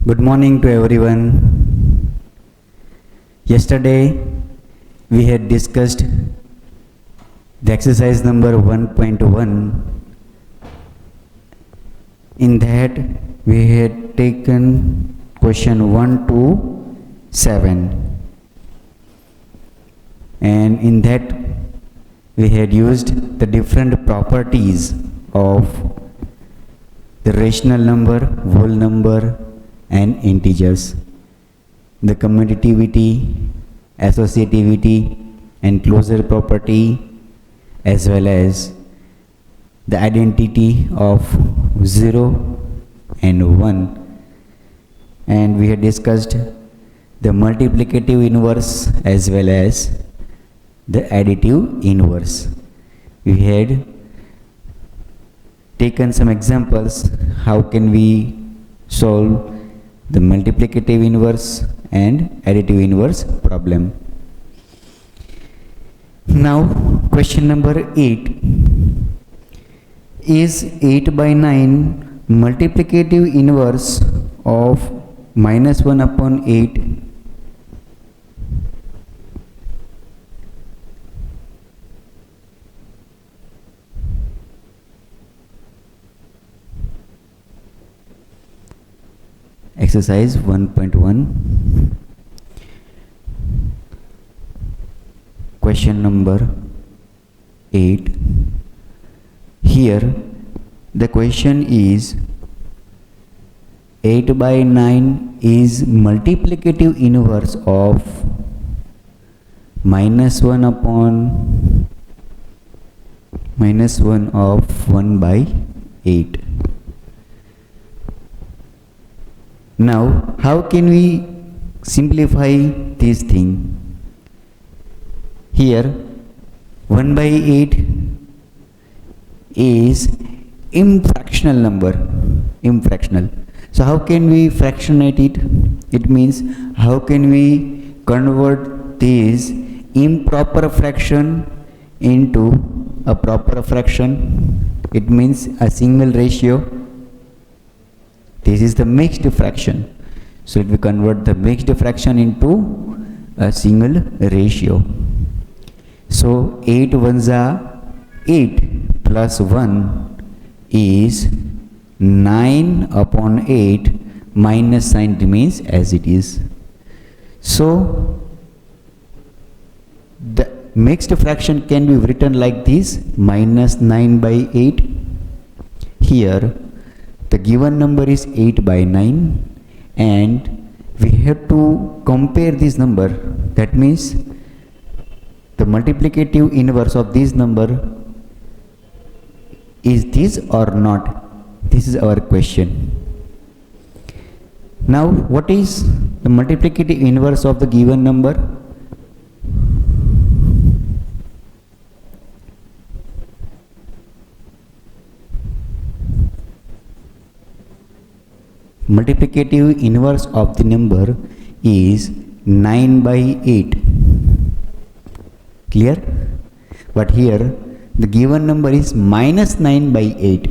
Good morning to everyone. Yesterday we had discussed the exercise number 1.1. In that we had taken question 1 to 7, and in that we had used the different properties of the rational number, whole number and integers, the commutativity, associativity and closure property, as well as the identity of 0 and 1, and we had discussed the multiplicative inverse as well as the additive inverse. We had taken some examples how can we solve the multiplicative inverse and additive inverse problem. Now question number 8. Is 8 by 9 multiplicative inverse of minus 1 upon 8? Exercise 1.1. Question number 8. Here the question is 8 by 9 is multiplicative inverse of minus 1 upon minus 1 of 1 by 8. Now, how can we simplify this thing? Here, 1 by 8 is infractional number. Infractional. So, how can we fractionate it? It means, how can we convert this improper fraction into a proper fraction? It means a single ratio. This is the mixed fraction. So it will convert the mixed fraction into a single ratio. So 8 ones are 8 plus 1 is 9 upon 8 minus sign remains as it is. So the mixed fraction can be written like this, minus 9 by 8. Here the given number is 8 by 9 and we have to compare this number. That means the multiplicative inverse of this number is this or not? This is our question. Now what is the multiplicative inverse of the given number? Multiplicative inverse of the number is 9 by 8. Clear? But here the given number is minus 9 by 8.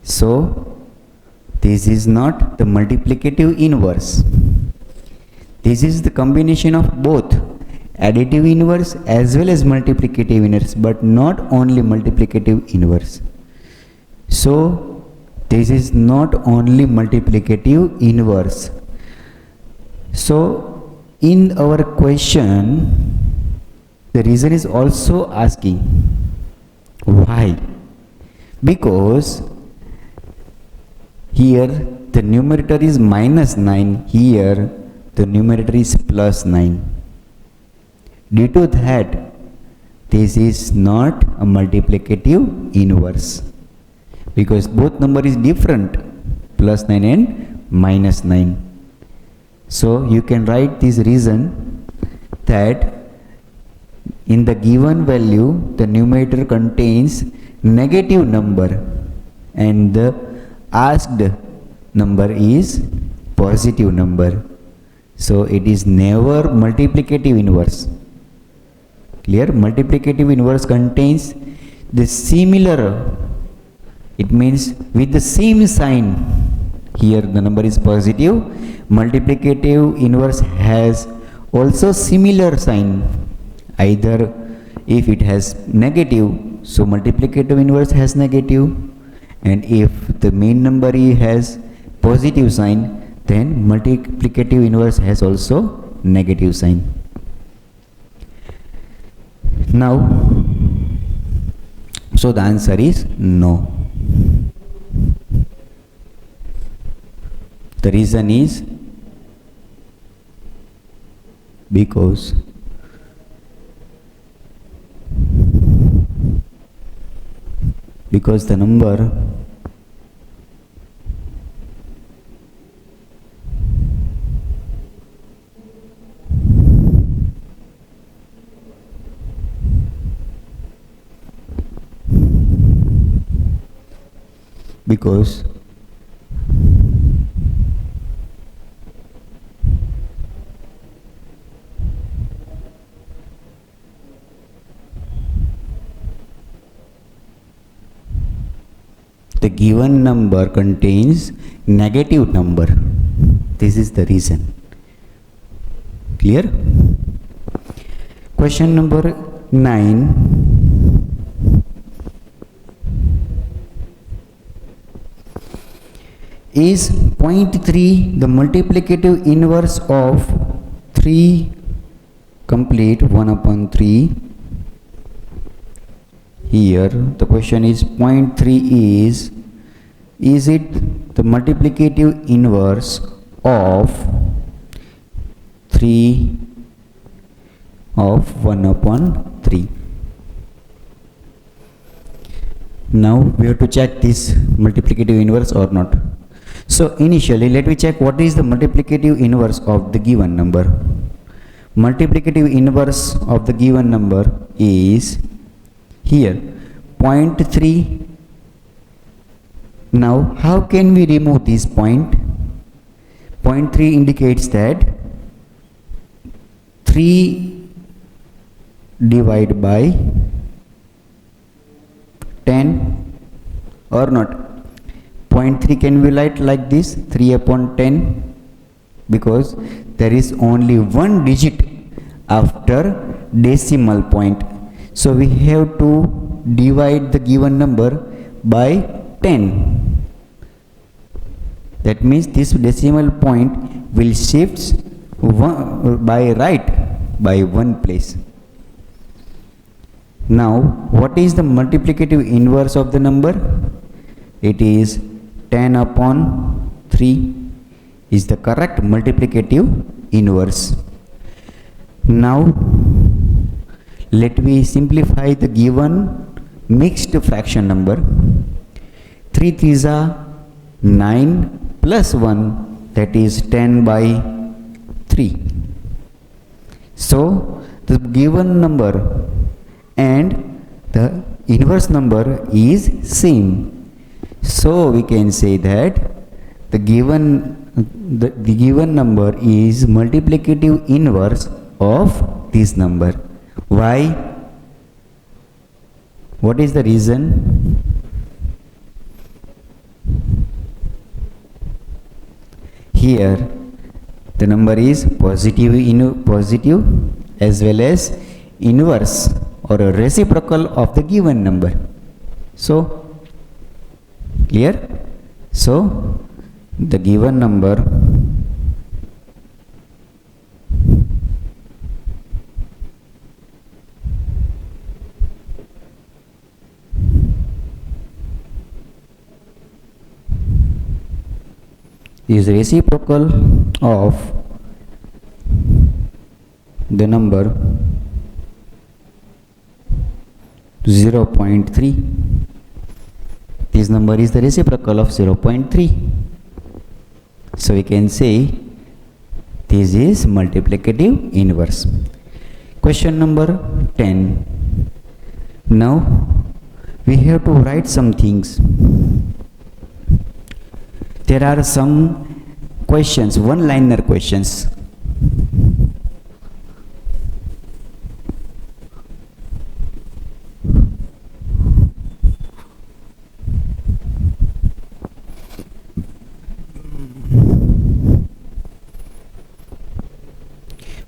So this is not the multiplicative inverse. This is the combination of both additive inverse as well as multiplicative inverse, but not only multiplicative inverse. So this is not only multiplicative inverse. So in our question, the reason is also asking why? Because here the numerator is minus 9, here the numerator is plus 9. Due to that, this is not a multiplicative inverse, because both number is different, plus 9 and minus 9. So you can write this reason that in the given value the numerator contains negative number and the asked number is positive number. So it is never multiplicative inverse. Clear? Multiplicative inverse contains the similar, it means with the same sign here the number is positive, multiplicative inverse has also similar sign. Either if it has negative, so multiplicative inverse has negative, and if the main number has positive sign, then multiplicative inverse has also negative sign. Now, so the answer is no. The reason is because the number because the given number contains negative number. This is the reason. Clear? Question number 9. Is 0.3 the multiplicative inverse of 3 complete 1 upon 3? Here the question is 0.3 is it the multiplicative inverse of 3 of 1 upon 3? Now we have to check this multiplicative inverse or not. So initially let me check what is the multiplicative inverse of the given number. Multiplicative inverse of the given number is here 0.3. Now how can we remove this point? 0.3 indicates that 3 divided by 10 or not. 0.3 can be write like this, 3 upon 10, because there is only one digit after decimal point. So we have to divide the given number by 10. That means this decimal point will shift by one place. Now what is the multiplicative inverse of the number? It is 10 upon 3 is the correct multiplicative inverse. Now let me simplify the given mixed fraction number. 3 3s are 9 plus 1, that is 10 by 3. So the given number and the inverse number is same. So we can say that the given number is multiplicative inverse of this number. Why? What is the reason? Here the number is positive as well as inverse or a reciprocal of the given number. So clear? So the given number is reciprocal of the number 0.3. This number is the reciprocal of 0.3. So we can say this is multiplicative inverse. Question number 10. Now we have to write some things. There are some questions, one-liner questions.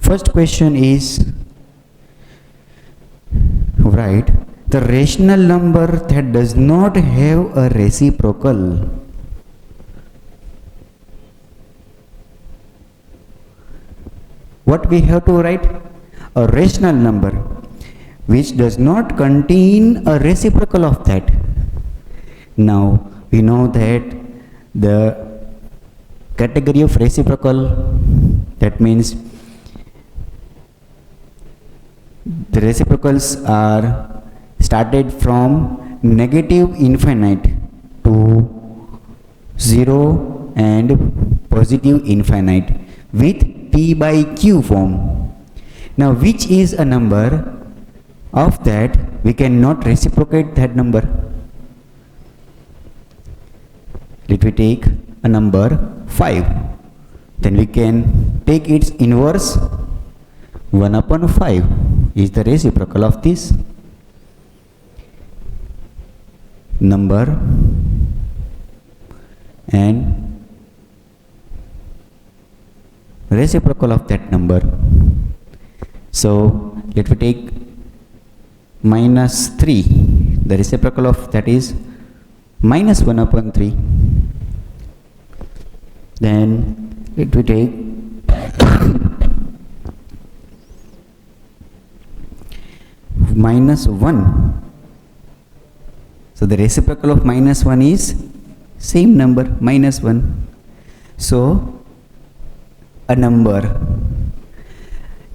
first question is, right, the rational number that does not have a reciprocal. What we have to write? A rational number which does not contain a reciprocal of that. Now we know that the category of reciprocal, that means the reciprocals are started from negative infinite to 0 and positive infinite with p by q form. Now which is a number of that we cannot reciprocate that number? Let me take a number 5, then we can take its inverse. 1 upon 5 is the reciprocal of this number, and reciprocal of that number. So let me take minus 3, the reciprocal of that is minus 1 upon 3. Then let me take minus 1. So the reciprocal of minus 1 is same number, minus 1. So a number.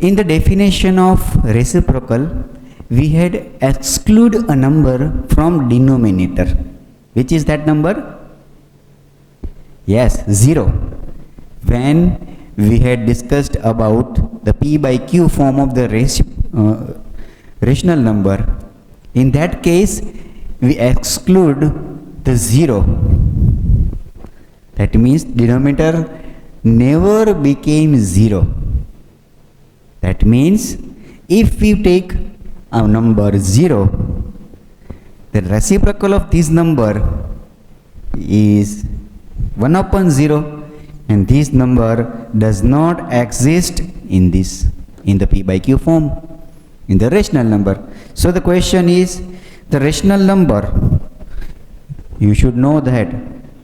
In the definition of reciprocal, we had exclude a number from denominator. Which is that number? Yes, 0. When we had discussed about the p by q form of the rational number, in that case we exclude the 0. That means denominator never became 0. That means if we take a number 0, the reciprocal of this number is 1 upon 0, and this number does not exist in this, in the p by q form, in the rational number. So the question is, the rational number, you should know that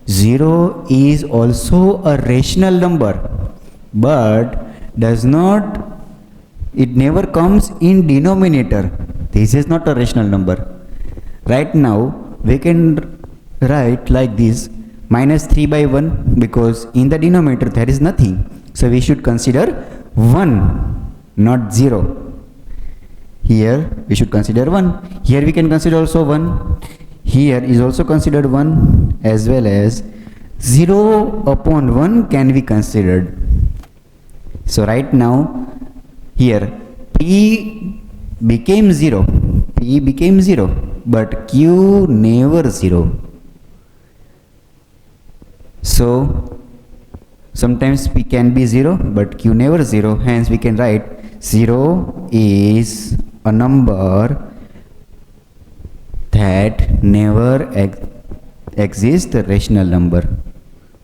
0 is also a rational number, but does not, it never comes in denominator. This is not a rational number. Right now we can write like this, minus 3 by 1, because in the denominator there is nothing. So we should consider 1, not 0. Here we should consider 1. Here we can consider also 1. Here is also considered 1, as well as 0 upon 1 can be considered. So right now here p became 0, p became 0, but q never 0. So sometimes p can be 0 but q never 0, hence we can write 0 is a number that never exists, the rational number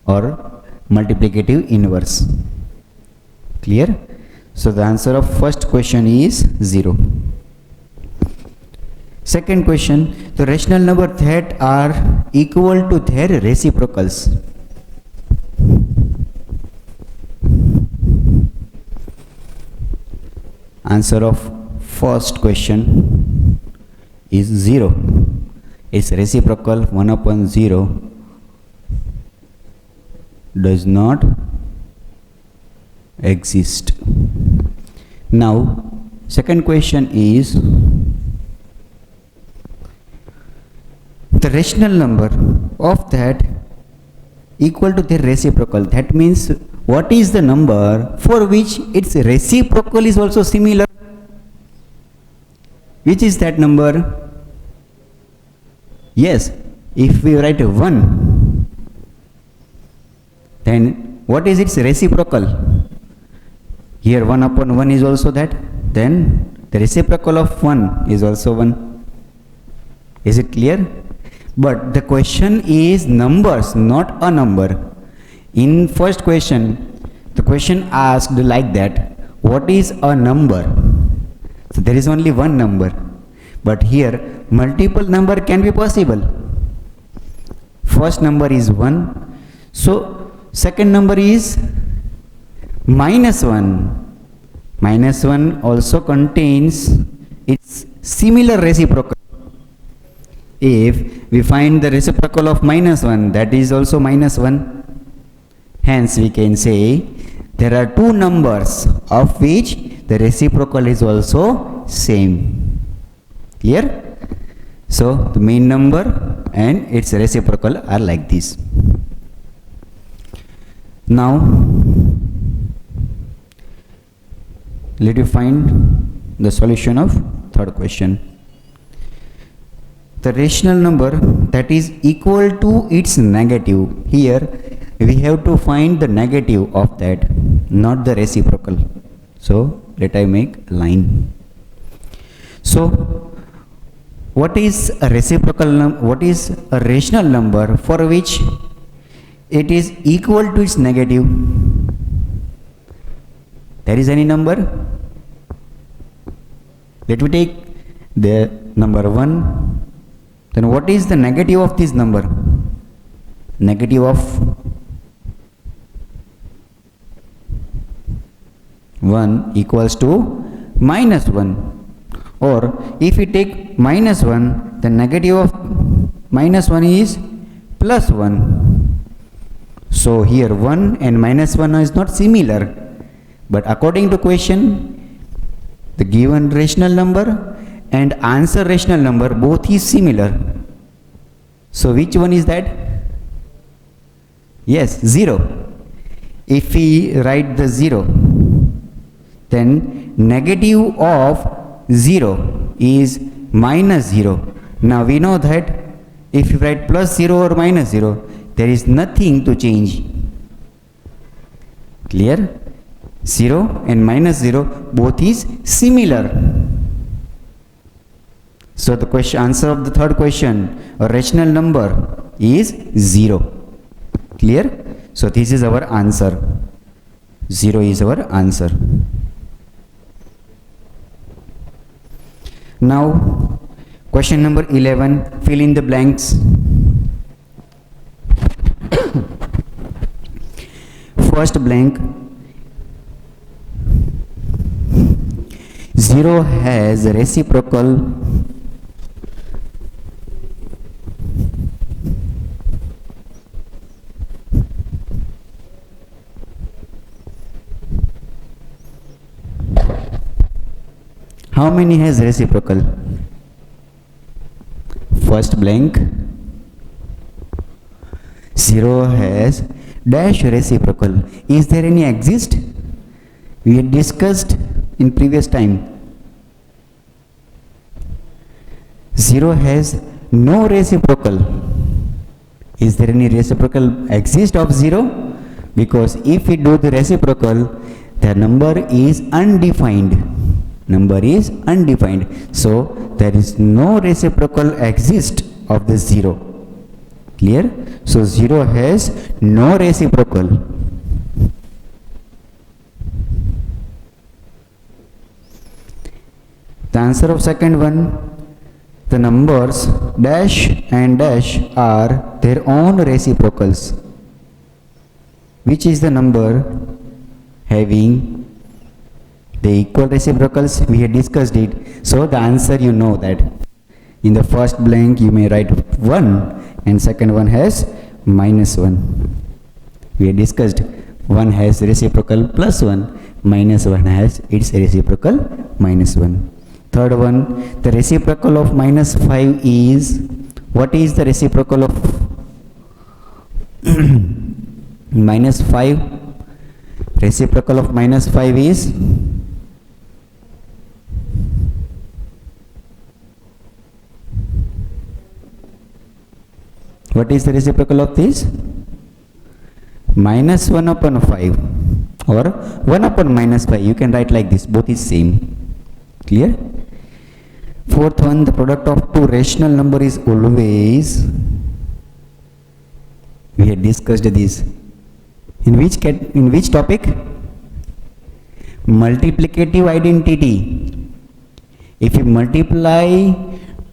or multiplicative inverse. Clear? So the answer of first question is 0. Second question, the rational number that are equal to their reciprocals. Answer of first question is 0. Its reciprocal 1 upon 0 does not exist. Now second question is, the rational number of that equal to their reciprocal. That means what is the number for which its reciprocal is also similar? Which is that number? Yes, if we write 1, then what is its reciprocal? Here 1 upon 1 is also that, then the reciprocal of 1 is also 1. Is it clear? But the question is numbers, not a number. In first question, the question asked like that, what is a number? So there is only one number, but here multiple number can be possible. First number is 1, so second number is -1. -1 also contains its similar reciprocal. If we find the reciprocal of -1, that is also -1. Hence we can say there are two numbers of which the reciprocal is also same. Clear? So the main number and its reciprocal are like this. Now let you find the solution of third question. The rational number that is equal to its negative. Here we have to find the negative of that, not the reciprocal. So let I make a line. So what is a reciprocal number? What is a rational number for which it is equal to its negative? There is any number? Let me take the number 1. Then what is the negative of this number? Negative of 1 equals to -1. Or if we take -1, the negative of -1 is +1. So here 1 and -1 is not similar, but according to question, the given rational number and answer rational number both is similar. So which one is that? Yes, 0. If we write the 0, then negative of 0 is -0. Now we know that if you write +0 or -0, there is nothing to change. Clear? 0 and -0 both is similar. So the question, answer of the third question, a rational number is 0. Clear? So this is our answer. 0 is our answer. Now question number 11, fill in the blanks. First blank, 0 has reciprocal how many has reciprocal? First blank, 0 has dash reciprocal. Is there any exist? We had discussed in previous time. 0 has no reciprocal. Is there any reciprocal exist of 0? Because if we do the reciprocal, the number is undefined. Number is undefined. So there is no reciprocal exist of the 0. Clear? So 0 has no reciprocal. The answer of second one, the numbers dash and dash are their own reciprocals. Which is the number having the equal reciprocals? We had discussed it. So the answer, you know that. In the first blank you may write 1 and second one has -1. We had discussed 1 has reciprocal +1, -1 has its reciprocal -1. Third one, the reciprocal of -5 is, what is the reciprocal of -5? Reciprocal of -5 is what is the reciprocal of this? -1/5 or 1/-5. You can write like this, both is same. Clear? Fourth one, the product of two rational number is always, we had discussed this. In which topic? multiplicative identity. If you multiply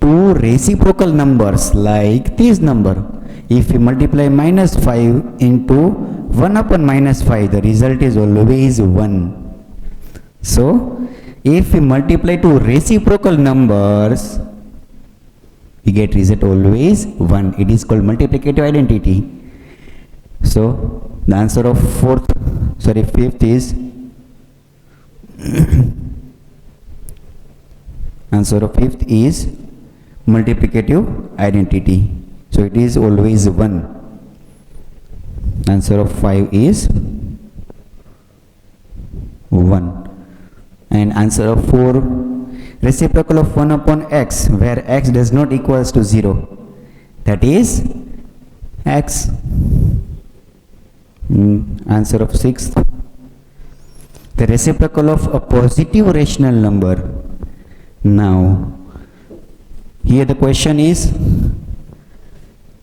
two reciprocal numbers like this number, if you multiply minus 5 into 1 upon minus 5, the result is always 1. So, if we multiply two reciprocal numbers, we get result always 1. It is called multiplicative identity. So, the answer of fifth is answer of fifth is multiplicative identity. So it is always 1. Answer of 5 is 1. And answer of 4, reciprocal of 1 upon x, where x does not equals to 0. That is x. Answer of 6, the reciprocal of a positive rational number. Now, here the question is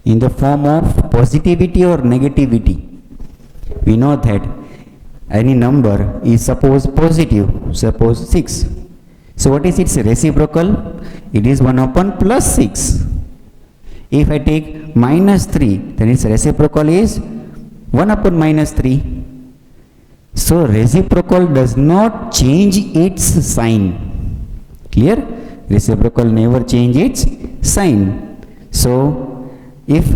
in the form of positivity or negativity. We know that any number is suppose positive, suppose 6. So what is its reciprocal? It is 1 upon plus 6. If I take minus 3, then its reciprocal is 1 upon minus 3. So reciprocal does not change its sign. Clear? Reciprocal never change its sign. So if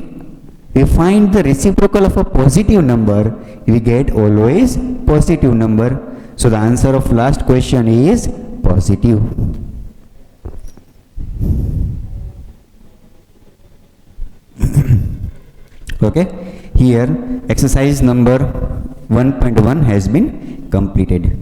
we find the reciprocal of a positive number, we get always positive number. So the answer of last question is positive. Okay. Here exercise number 1.1 has been completed.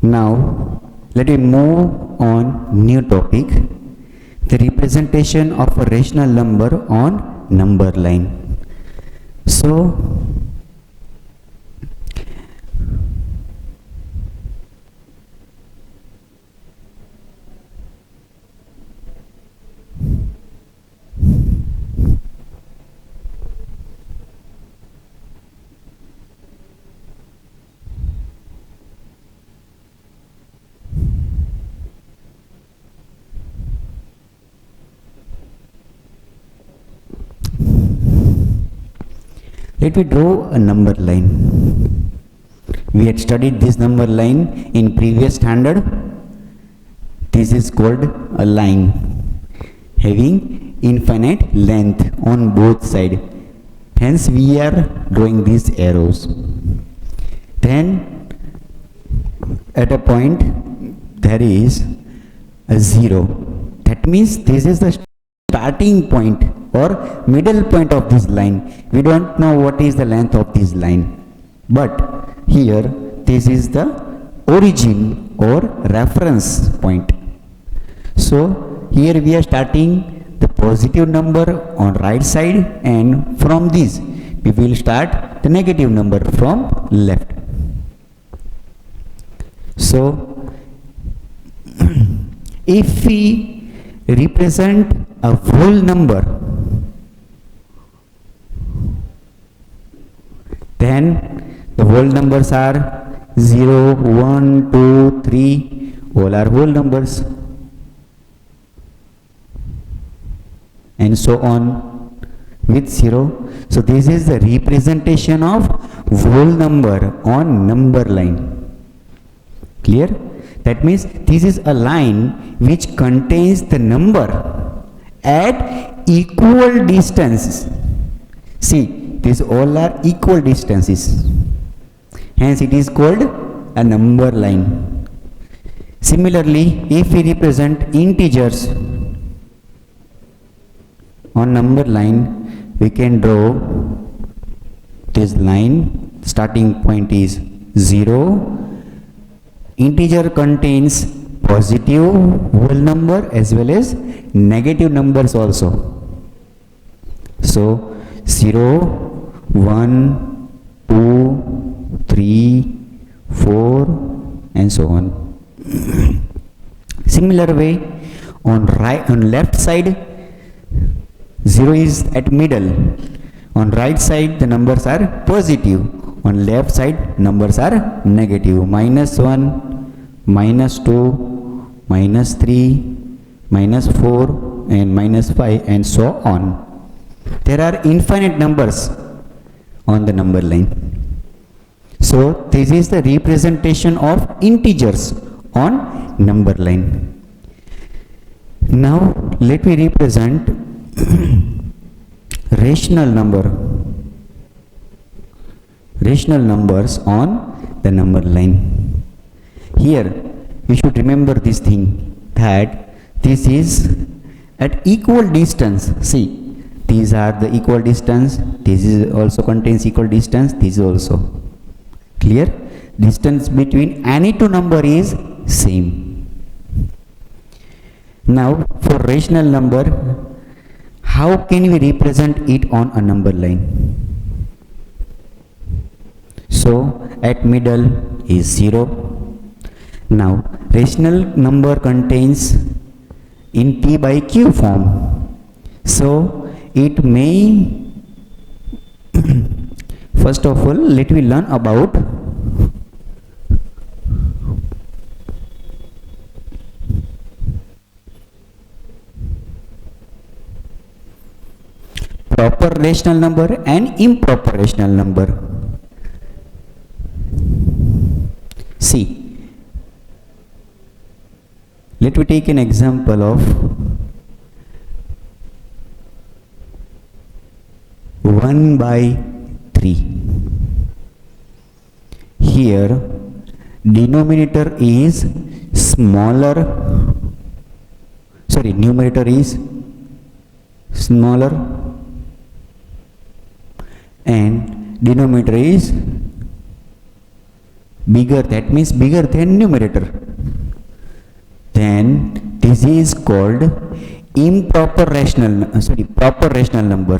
Now let me move on new topic, the representation of a rational number on number line. So let me draw a number line. We had studied this number line in previous standard. This is called a line having infinite length on both sides. Hence we are drawing these arrows. Then at a point there is a 0. That means this is the starting point or middle point of this line. We don't know what is the length of this line, but here this is the origin or reference point. So here we are starting the positive number on right side, and from this we will start the negative number from left. So if we represent a whole number, then the whole numbers are 0, 1, 2, 3, all are whole numbers, and so on with 0. So this is the representation of whole number on number line. Clear? That means this is a line which contains the number at equal distances. See, these all are equal distances. Hence it is called a number line. Similarly, if we represent integers on number line, we can draw this line. Starting point is 0. Integer contains positive whole number as well as negative numbers also. So 0, 1, 2, 3, 4 and so on. Similar way, on left side 0 is at middle, On right side the numbers are positive, on left side numbers are negative. -1, -2, -3, -4 and -5 and so on. There are infinite numbers on the number line. So this is the representation of integers on number line. Now let me represent rational numbers on the number line. Here you should remember this thing, that this is at equal distance. See, these are the equal distance, this is also contains equal distance, this is also clear. Distance between any two number is same. Now for rational number, how can we represent it on a number line? So at middle is 0. Now rational number contains in p by q form, so it may first of all let me learn about proper rational number and improper rational number. See, let me take an example of 1/3. Here denominator is smaller, sorry, numerator is smaller and denominator is bigger, that means bigger than numerator. Then this is called improper rational, proper rational number.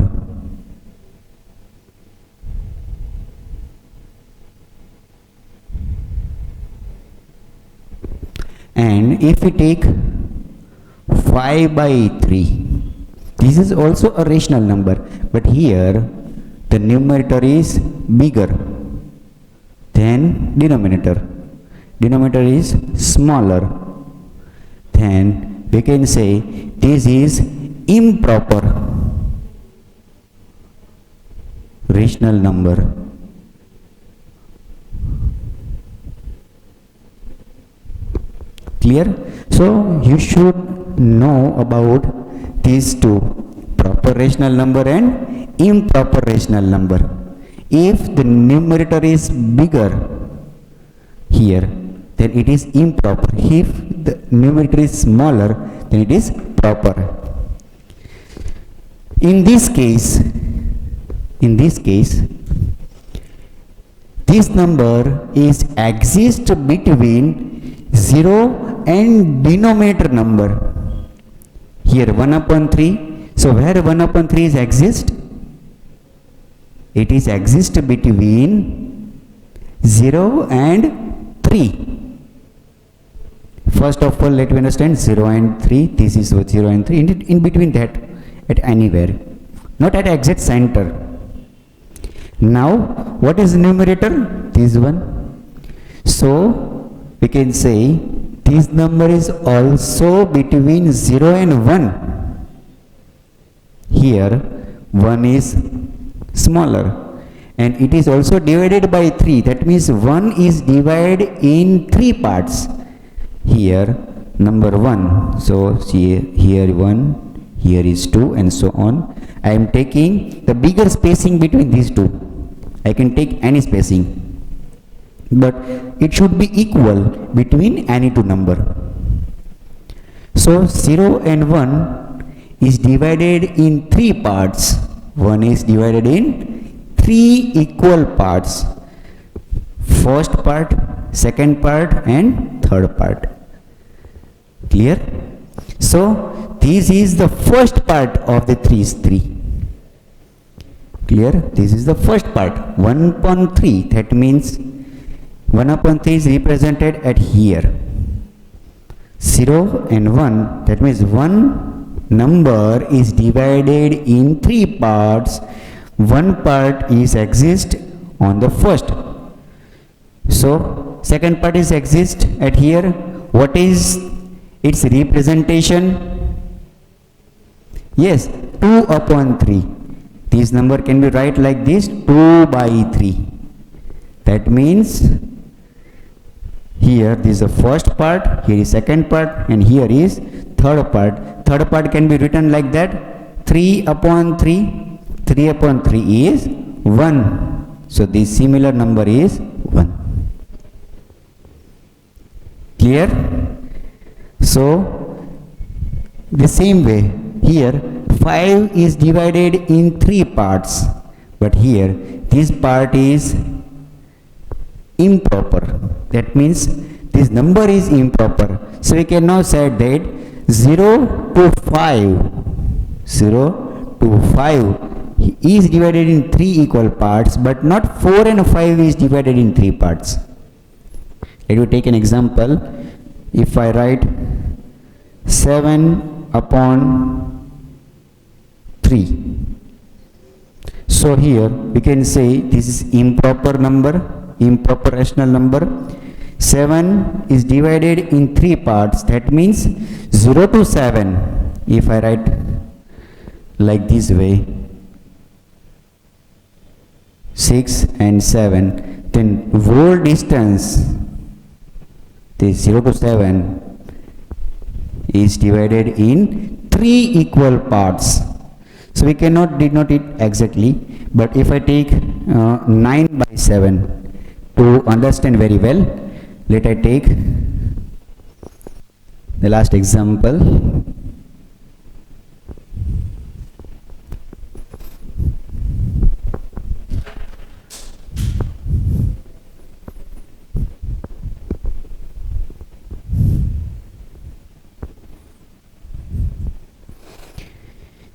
And if we take 5/3, this is also a rational number, but here the numerator is bigger than denominator, denominator is smaller, then we can say this is improper rational number. Clear? So you should know about these two, proper rational number and improper rational number. If the numerator is bigger here, then it is improper. If the numerator is smaller, then it is proper. In this case, this number is exist between 0 and denominator number. Here 1/3. So where 1/3 is exist? It is exist between 0 and 3. First of all, let me understand 0 and 3. This is 0 and 3. In between that, at anywhere, not at exact center. Now, what is numerator? This one. So we can say this number is also between 0 and 1. Here 1 is smaller and it is also divided by 3, that means 1 is divided in 3 parts. Here number 1, so see here 1, here is 2 and so on. I am taking the bigger spacing between these two. I can take any spacing, but it should be equal between any two number. So 0 and 1 is divided in 3 parts. 1 is divided in 3 equal parts. First part, second part and third part. Clear? So this is the first part of the 3. Clear? This is the first part, 1/3. That means 1/3 is represented at here. 0 and 1, that means one number is divided in 3 parts. one part is exist on the first. So second part is exist at here. What is its representation? Yes, 2 upon 3. This number can be written like this, 2 by 3. That means here this is the first part, here is second part, and here is third part. Third part can be written like that, 3 upon 3. 3 upon 3 is 1. So this similar number is 1. Clear? So the same way here 5 is divided in 3 parts, but here this part is improper. That means this number is improper. So we can now say that 0 to 5 is divided in 3 equal parts, but not 4 and 5 is divided in 3 parts. Let me take an example. If I write 7 upon 3. So here we can say this is improper number, improper rational number. 7 is divided in 3 parts. That means 0 to 7. If I write like this way, 6 and 7, then whole distance, this 0 to 7 is divided in 3 equal parts. So we cannot denote it exactly, but if I take 9 by 7 to understand very well, let I take the last example.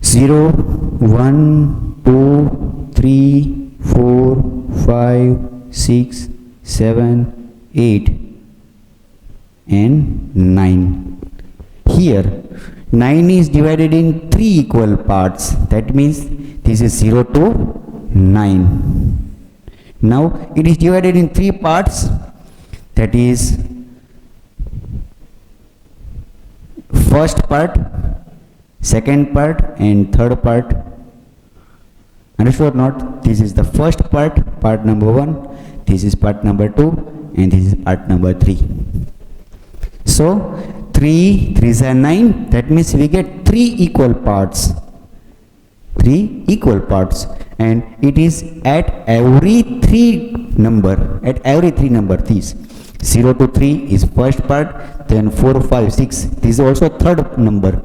Zero, 1, 2, 3, 4, 5, 6, 7, 8 and 9. Here 9 is divided in 3 equal parts. That means this is 0 to 9. Now it is divided in 3 parts. That is first part, second part and third part. Understood or not? This is the first part, part number 1. This is part number 2 and this is part number 3. So 3 3s are 9. That means we get 3 equal parts. 3 equal parts, and it is at every 3 number. At every 3 number, these 0 to 3 is first part, then 4, 5, 6. This is also third number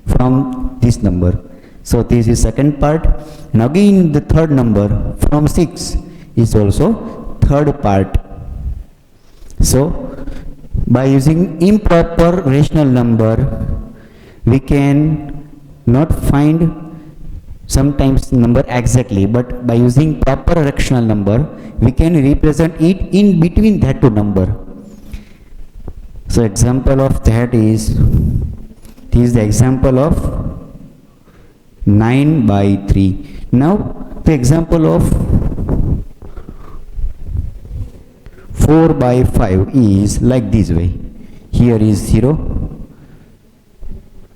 from this number. So this is second part, and again the third number from 6 is also third part. So by using improper rational number, we can not find sometimes number exactly, but by using proper rational number, we can represent it in between that two number. So example of that is, this is the example of 9 by 3. Now the example of 4 by 5 is like this way. Here is 0.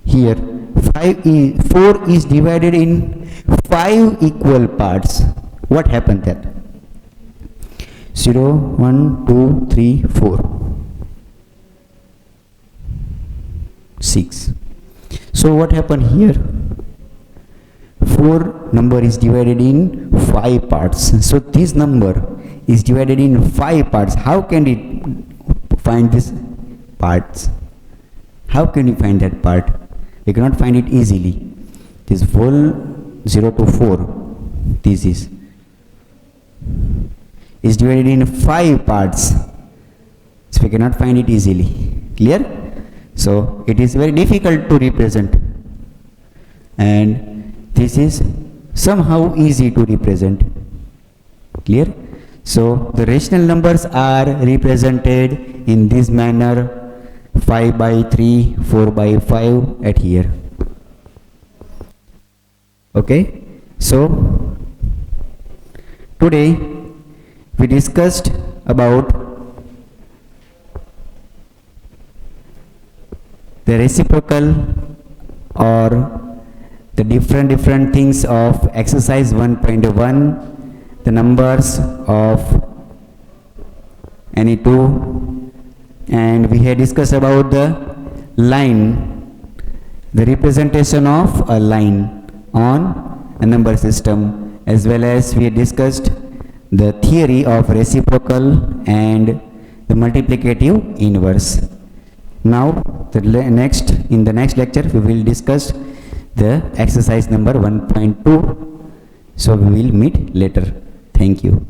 Here 4 is divided in 5 equal parts. What happened there? 0, 1, 2, 3, 4, 6. So what happened here? 4 number is divided in 5 parts. So this number is divided in 5 parts. How can it find this parts? How can you find that part? We cannot find it easily. This whole 0 to 4, this is divided in 5 parts. So we cannot find it easily. Clear? So it is very difficult to represent, and this is somehow easy to represent. Clear? So the rational numbers are represented in this manner: 5 by 3, 4 by 5 at here. Okay, so Today we discussed about the reciprocal or the different things of exercise 1.1, the numbers of any two, and we had discussed about the line, the representation of a line on a number system, as well as we had discussed the theory of reciprocal and the multiplicative inverse. Now in the next lecture we will discuss the exercise number 1.2. So we will meet later. Thank you.